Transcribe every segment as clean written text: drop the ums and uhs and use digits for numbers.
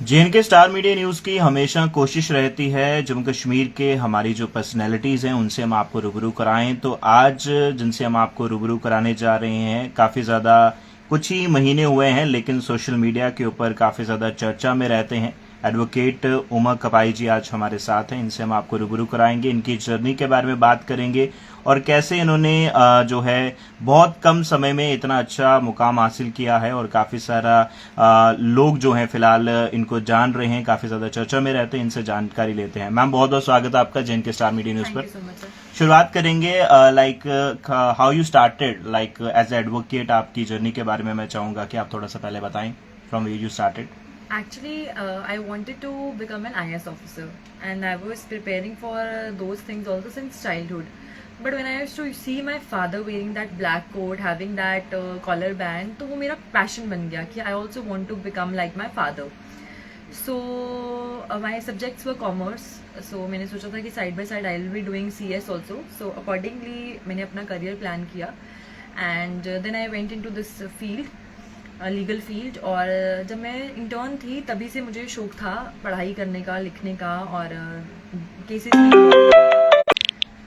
JNK star media news की हमेशा कोशिश रहती है जम्मू कश्मीर के हमारी जो पर्सनैलिटीज़ हैं उनसे हम आपको रूबरू कराएं। तो आज जिनसे हम आपको रूबरू कराने जा रहे हैं काफ़ी ज़्यादा कुछ ही महीने हुए हैं लेकिन सोशल मीडिया के ऊपर काफ़ी ज़्यादा चर्चा में रहते हैं। एडवोकेट उमा कपाई जी आज हमारे साथ हैं, इनसे हम आपको रूबरू कराएंगे, इनकी जर्नी के बारे में बात करेंगे और कैसे इन्होंने जो है बहुत कम समय में इतना अच्छा मुकाम हासिल किया है और काफ़ी सारा लोग जो हैं फिलहाल इनको जान रहे हैं, काफ़ी ज़्यादा चर्चा में रहते हैं, इनसे जानकारी लेते हैं। मैम बहुत बहुत स्वागत है आपका JNK star media news thank पर। You so much sir. शुरुआत करेंगे like how you started like as advocate, आपकी जर्नी के बारे में मैं चाहूँगा कि आप थोड़ा सा पहले बताएं from where you started. Actually, I wanted to become an IS officer, and I was preparing for those things also since childhood. But when I used to see my father wearing that black coat, having that collar band, तो वो मेरा passion बन गया कि I also want to become like my father. So my subjects were commerce. So मैंने सोचा था कि side by side I will be doing CS also. So accordingly मैंने अपना career plan किया, and then I went into this field. Legal field. और जब मैं इंटर्न थी तभी से मुझे शौक था पढ़ाई करने का, लिखने का और केसेस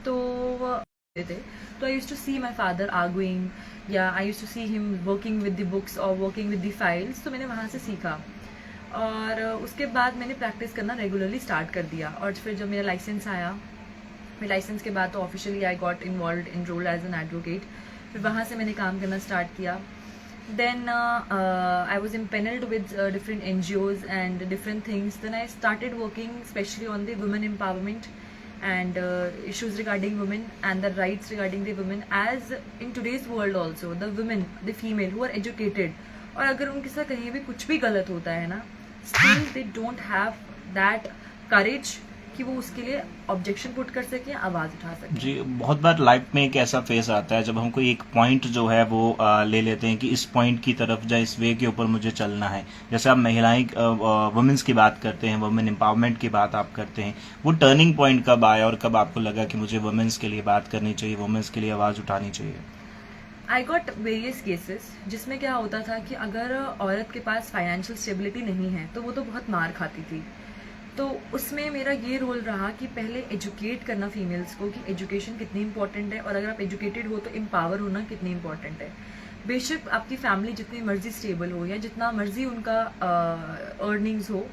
तो थे। तो I use to see my father arguing, या I use to see him working with the books और वर्किंग विद द फाइल्स। तो मैंने वहाँ से सीखा और उसके बाद मैंने प्रैक्टिस करना रेगुलरली स्टार्ट कर दिया। और फिर जब मेरा लाइसेंस आया, मेरे लाइसेंस के बाद तो officially I got involve in role as an advocate. फिर वहाँ से मैंने काम करना स्टार्ट किया। Then I was impaneled with different NGOs and different things. Then I started working especially on the women empowerment and issues regarding women and the rights regarding the women. As in today's world also, the women, the female who are educated, और अगर उनके साथ कहीं भी कुछ भी गलत होता है ना, still they don't have that courage कि वो उसके लिए ऑब्जेक्शन पुट कर सके, आवाज़ उठा सके। जी, बहुत बार लाइफ में एक ऐसा फेस आता है जब हम कोई एक पॉइंट जो है वो ले लेते हैं कि इस पॉइंट की तरफ या इस वे के ऊपर मुझे चलना है। जैसे आप महिलाएं वुमेन्स की बात करते हैं, वुमेन एम्पावरमेंट की बात आप करते हैं, वो टर्निंग पॉइंट कब आया और कब आपको लगा कि मुझे वुमेन्स के लिए बात करनी चाहिए, वुमेन्स के लिए आवाज़ उठानी चाहिए? आई गॉट वेरियस केसेस जिसमें क्या होता था कि अगर औरत के पास फाइनेंशियल स्टेबिलिटी नहीं है तो वो तो बहुत मार खाती थी। तो उसमें मेरा ये रोल रहा कि पहले एजुकेट करना फीमेल्स को कि एजुकेशन कितनी इंपॉर्टेंट है, और अगर आप एजुकेटेड हो तो एम्पावर होना कितनी इंपॉर्टेंट है। बेशक आपकी फैमिली जितनी मर्जी स्टेबल हो या जितना मर्जी उनका अर्निंग्स हो,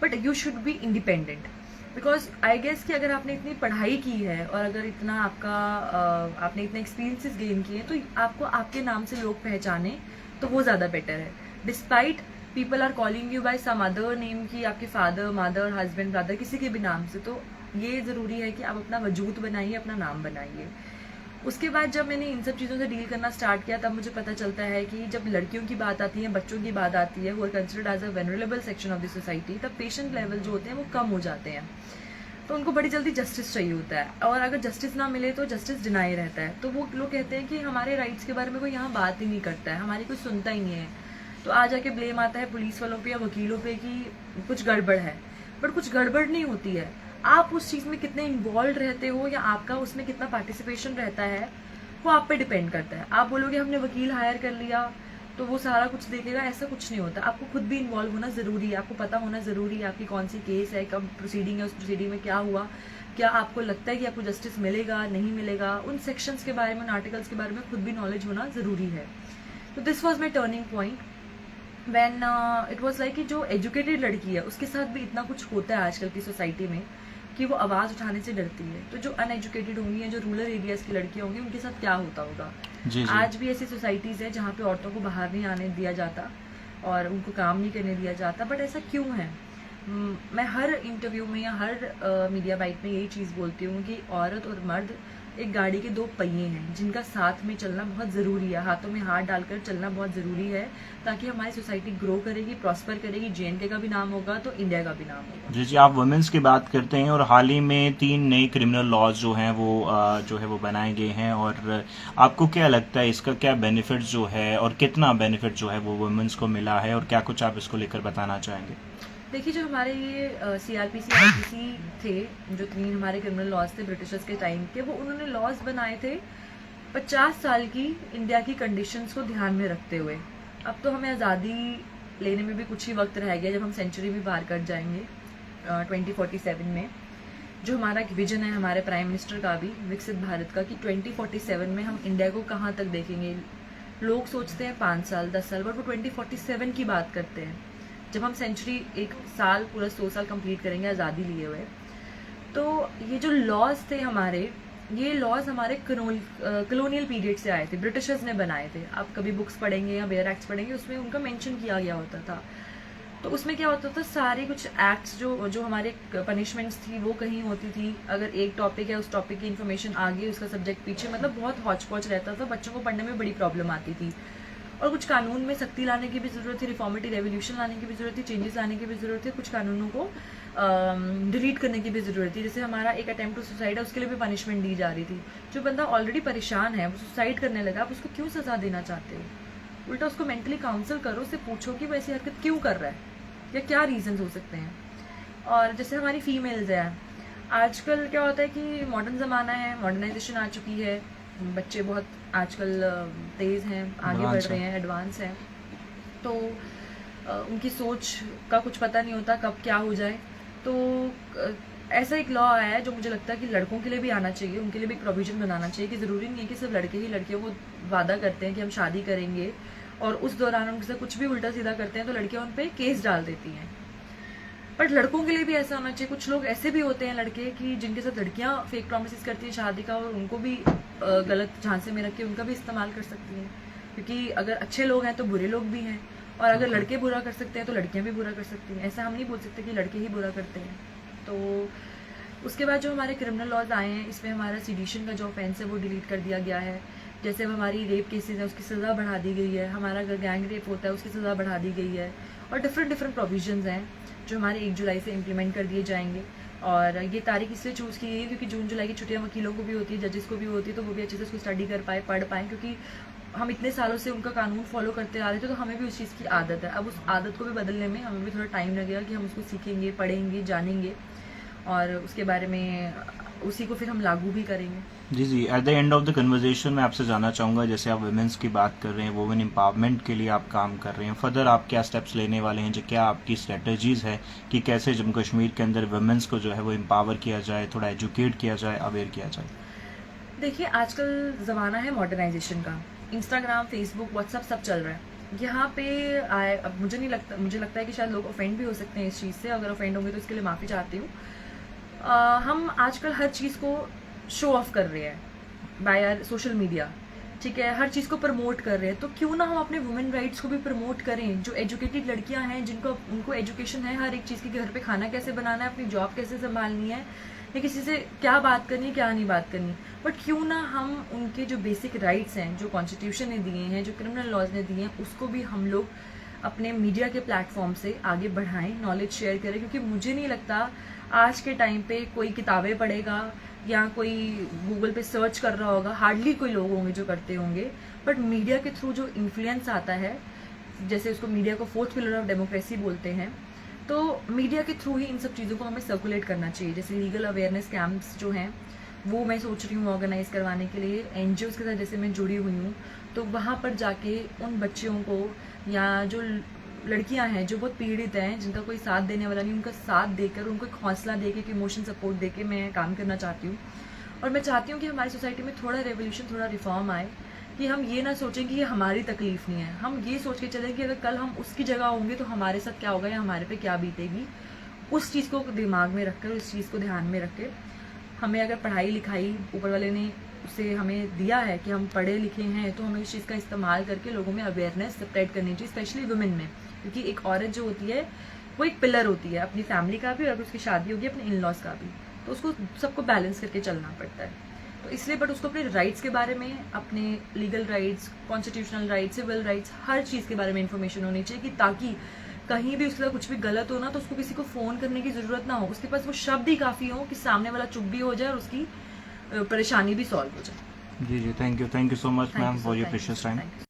but you should be independent. Because I guess कि अगर आपने इतनी पढ़ाई की है और अगर इतना आपने इतने एक्सपीरियंसेस गेन किए हैं तो आपको आपके नाम से लोग पहचाने, तो वो ज़्यादा बेटर है। Despite people are calling you by some other name, की आपके फादर, मदर, हस्बैंड, ब्रदर, किसी के भी नाम से, तो ये ज़रूरी है कि आप अपना वजूद बनाइए, अपना नाम बनाइए। उसके बाद जब मैंने इन सब चीज़ों से डील करना स्टार्ट किया तब मुझे पता चलता है कि जब लड़कियों की बात आती है, बच्चों की बात आती है, वो are considered as a vulnerable section of the society, तब पेशेंट लेवल जो होते हैं वो कम हो जाते हैं। तो उनको बड़ी जल्दी जस्टिस चाहिए होता है, और अगर जस्टिस ना मिले तो जस्टिस डिनाई रहता है। तो वो लोग कहते हैं कि हमारे राइट्स के बारे में कोई यहाँ बात ही नहीं करता है, हमारी कोई सुनता ही नहीं है। तो आ जाके ब्लेम आता है पुलिस वालों पे या वकीलों पे कि कुछ गड़बड़ है। बट कुछ गड़बड़ नहीं होती है। आप उस चीज़ में कितने इन्वॉल्व रहते हो या आपका उसमें कितना पार्टिसिपेशन रहता है, वो आप पे डिपेंड करता है। आप बोलोगे हमने वकील हायर कर लिया तो वो सारा कुछ देखेगा, ऐसा कुछ नहीं होता। आपको खुद भी इन्वॉल्व होना ज़रूरी है, आपको पता होना ज़रूरी है आपकी कौन सी केस है, कब प्रोसीडिंग है, उस प्रोसीडिंग में क्या हुआ, क्या आपको लगता है कि आपको जस्टिस मिलेगा, नहीं मिलेगा, उन सेक्शंस के बारे में, उन आर्टिकल्स के बारे में खुद भी नॉलेज होना ज़रूरी है। तो this was my turning point when it was like कि जो एजुकेटेड लड़की है उसके साथ भी इतना कुछ होता है आजकल की सोसाइटी में कि वो आवाज़ उठाने से डरती है। तो जो अनएजुकेटेड होंगी या जो रूरल एरियाज़ की लड़कियाँ होंगी उनके साथ क्या होता होगा। जी जी। आज भी ऐसी सोसाइटीज़ है जहाँ पे औरतों को बाहर नहीं आने दिया जाता और उनको काम नहीं करने दिया जाता। बट ऐसा क्यों है? मैं हर इंटरव्यू में या हर मीडिया बाइट में यही चीज़ बोलती हूँ कि औरत और मर्द एक गाड़ी के दो पहिए हैं जिनका साथ में चलना बहुत ज़रूरी है, हाथों में हाथ डालकर चलना बहुत ज़रूरी है, ताकि हमारी सोसाइटी ग्रो करेगी, प्रॉस्पर करेगी, जेएनके का भी नाम होगा तो इंडिया का भी नाम होगा। जी जी, आप वुमेन्स की बात करते हैं और हाल ही में 3 नए क्रिमिनल लॉज जो हैं वो जो है वो बनाए गए हैं, और आपको क्या लगता है इसका क्या बेनिफिट जो है और कितना बेनिफिट जो है वो वुमेन्स को मिला है, और क्या कुछ आप इसको लेकर बताना चाहेंगे? देखिए, जो हमारे ये सीआरपीसी आईपीसी थे, जो 3 हमारे क्रिमिनल लॉज थे ब्रिटिशर्स के टाइम के, वो उन्होंने लॉज बनाए थे 50 साल की इंडिया की कंडीशंस को ध्यान में रखते हुए। अब तो हमें आज़ादी लेने में भी कुछ ही वक्त रह गया जब हम सेंचुरी भी पार कर जाएंगे 2047 में। जो हमारा एक विजन है हमारे प्राइम मिनिस्टर का भी, विकसित भारत का, कि 2047 में हम इंडिया को कहाँ तक देखेंगे। लोग सोचते हैं 5 साल 10 साल, बट वो 2047 की बात करते हैं, जब हम सेंचुरी एक साल पूरा 100 साल कंप्लीट करेंगे आज़ादी लिए हुए। तो ये जो लॉज थे हमारे, ये लॉज हमारे कलोनियल पीरियड से आए थे, ब्रिटिशर्स ने बनाए थे। आप कभी बुक्स पढ़ेंगे या बेयर एक्ट्स पढ़ेंगे, उसमें उनका मेंशन किया गया होता था। तो उसमें क्या होता था, सारे कुछ एक्ट्स जो हमारे पनिशमेंट्स थी वो कहीं होती थी। अगर एक टॉपिक है, उस टॉपिक की इन्फॉर्मेशन आगे, उसका सब्जेक्ट पीछे, मतलब बहुत हौच पौच रहता था, बच्चों को पढ़ने में बड़ी प्रॉब्लम आती थी। और कुछ कानून में सख्ती लाने की भी ज़रूरत थी, रिफॉर्मेटिव रेवोल्यूशन लाने की भी ज़रूरत थी, चेंजेस लाने की भी ज़रूरत थी, कुछ कानूनों को डिलीट करने की भी ज़रूरत थी। जैसे हमारा एक अटेम्प्ट टू सुसाइड है, उसके लिए भी पनिशमेंट दी जा रही थी। जो बंदा ऑलरेडी परेशान है, वो सुसाइड करने लगा, आप उसको क्यों सज़ा देना चाहते हो? उल्टा उसको मेंटली काउंसिल करो, उससे पूछो कि वो ऐसी हरकत क्यों कर रहा है या क्या रीजंस हो सकते हैं। और जैसे हमारी फीमेल्स है, आजकल क्या होता है कि मॉडर्न ज़माना है, मॉडर्नाइजेशन आ चुकी है, बच्चे बहुत आजकल तेज़ हैं, आगे बढ़ रहे हैं, एडवांस हैं, तो उनकी सोच का कुछ पता नहीं होता कब क्या हो जाए। तो ऐसा एक लॉ आया है जो मुझे लगता है कि लड़कों के लिए भी आना चाहिए, उनके लिए भी एक प्रोविजन बनाना चाहिए कि ज़रूरी नहीं है कि सिर्फ लड़के ही लड़कियों को वादा करते हैं कि हम शादी करेंगे और उस दौरान उनसे कुछ भी उल्टा सीधा करते हैं तो लड़कियां उन पर केस डाल देती हैं। बट लड़कों के लिए भी ऐसा होना चाहिए। कुछ लोग ऐसे भी होते हैं लड़के कि जिनके साथ लड़कियां फेक प्रॉमिसेस करती हैं शादी का, और उनको भी गलत झांसे में रख के उनका भी इस्तेमाल कर सकती हैं, क्योंकि अगर अच्छे लोग हैं तो बुरे लोग भी हैं, और अगर लड़के बुरा कर सकते हैं तो लड़कियां भी बुरा कर सकती हैं। ऐसा हम नहीं बोल सकते कि लड़के ही बुरा करते हैं। तो उसके बाद जो हमारे क्रिमिनल लॉज आए हैं, इसमें हमारा सीडिशन का जो ऑफेंस है वो डिलीट कर दिया गया है। जैसे अब हमारी रेप केसेस है, उसकी सज़ा बढ़ा दी गई है। हमारा अगर गैंग रेप होता है उसकी सज़ा बढ़ा दी गई है। और डिफरेंट प्रोविजंस हैं जो हमारे 1 जुलाई से इम्प्लीमेंट कर दिए जाएंगे। और ये तारीख इसलिए चूज़ की गई है क्योंकि जून जुलाई की छुट्टियां वकीलों को भी होती है, जजेस को भी होती है, तो वो भी अच्छे से उसको स्टडी कर पाए, पढ़ पाएँ, क्योंकि हम इतने सालों से उनका कानून फॉलो करते आ रहे थे, तो हमें भी उस चीज़ की आदत है। अब उस आदत को भी बदलने में हमें भी थोड़ा टाइम लगेगा कि हम उसको सीखेंगे, पढ़ेंगे, जानेंगे, और उसके बारे में उसी को फिर हम लागू भी करेंगे। जी, at the end of the conversation मैं आपसे जानना चाहूँगा, जैसे आप वुमेन्स की बात कर रहे हैं, वुमेन एम्पावरमेंट के लिए आप काम कर रहे हैं, फर्दर आप क्या स्टेप्स लेने वाले हैं, जो क्या आपकी स्ट्रेटजीज़ है कि कैसे जम्मू कश्मीर के अंदर वुमेन्स को जो है वो एम्पावर किया जाए, थोड़ा एजुकेट किया जाए, अवेयर किया जाए? देखिए, आजकल ज़माना है मॉडर्नाइजेशन का, इंस्टाग्राम, फेसबुक, व्हाट्सअप सब चल रहा है। यहाँ पे अब मुझे लगता है कि शायद लोग ऑफेंड भी हो सकते हैं इस चीज़ से। अगर ऑफेंड होंगे तो इसके लिए माफ़ी चाहती हूँ। हम आजकल हर चीज़ को शो ऑफ कर रहे हैं बाय सोशल मीडिया, ठीक है, हर चीज़ को प्रमोट कर रहे हैं। तो क्यों ना हम अपने वुमेन राइट्स को भी प्रमोट करें। जो एजुकेटेड लड़कियां हैं, उनको एजुकेशन है हर एक चीज़ की, घर पे खाना कैसे बनाना है, अपनी जॉब कैसे संभालनी है, या किसी से क्या बात करनी, क्या नहीं बात करनी, बट क्यों ना हम उनके जो बेसिक राइट्स हैं, जो कॉन्स्टिट्यूशन ने दिए हैं, जो क्रिमिनल लॉज ने दिए हैं, उसको भी हम लोग अपने मीडिया के प्लेटफॉर्म से आगे बढ़ाएं, नॉलेज शेयर करें। क्योंकि मुझे नहीं लगता आज के टाइम पे कोई किताबें पढ़ेगा या कोई गूगल पे सर्च कर रहा होगा, हार्डली कोई लोग होंगे जो करते होंगे। बट मीडिया के थ्रू जो इन्फ्लुएंस आता है, जैसे उसको मीडिया को 4th पिलर ऑफ डेमोक्रेसी बोलते हैं, तो मीडिया के थ्रू ही इन सब चीज़ों को हमें सर्कुलेट करना चाहिए। जैसे लीगल अवेयरनेस कैंप्स जो हैं वो मैं सोच रही हूँ ऑर्गेनाइज करवाने के लिए, NGOs के साथ जैसे मैं जुड़ी हुई हूँ, तो वहाँ पर जाके उन बच्चियों को या जो लड़कियां हैं जो बहुत पीड़ित हैं, जिनका कोई साथ देने वाला नहीं, उनका साथ देकर, उनको एक हौसला देके, एक इमोशन सपोर्ट देके मैं काम करना चाहती हूँ। और मैं चाहती हूँ कि हमारी सोसाइटी में थोड़ा रेवोल्यूशन, थोड़ा रिफॉर्म आए, कि हम ये ना सोचें कि ये हमारी तकलीफ नहीं है, हम ये सोच के चलें कि अगर कल हम उसकी जगह होंगे तो हमारे साथ क्या होगा या हमारे पे क्या बीतेगी। उस चीज़ को दिमाग में रखकर, उस चीज़ को ध्यान में रख के, हमें अगर पढ़ाई लिखाई ऊपर वाले ने उसे हमें दिया है कि हम पढ़े लिखे हैं, तो हमें उस चीज़ का इस्तेमाल करके लोगों में अवेयरनेस स्प्रेड करनी चाहिए, स्पेशली वुमेन में। क्योंकि एक औरत जो होती है वो एक पिलर होती है अपनी फैमिली का भी, और उसकी शादी होगी अपने इन लॉज का भी, तो उसको सबको बैलेंस करके चलना पड़ता है। तो इसलिए बट उसको अपने राइट्स के बारे में, अपने legal rights, constitutional rights, civil rights, हर चीज़ के बारे में इंफॉर्मेशन होनी चाहिए, कि ताकि कहीं भी उसका कुछ भी गलत हो ना, तो उसको किसी को फ़ोन करने की ज़रूरत ना हो, उसके पास वो शब्द ही काफ़ी हो कि सामने वाला चुप भी हो जाए और उसकी परेशानी भी सॉल्व हो जाए। जी, thank you so much ma'am for your precious time.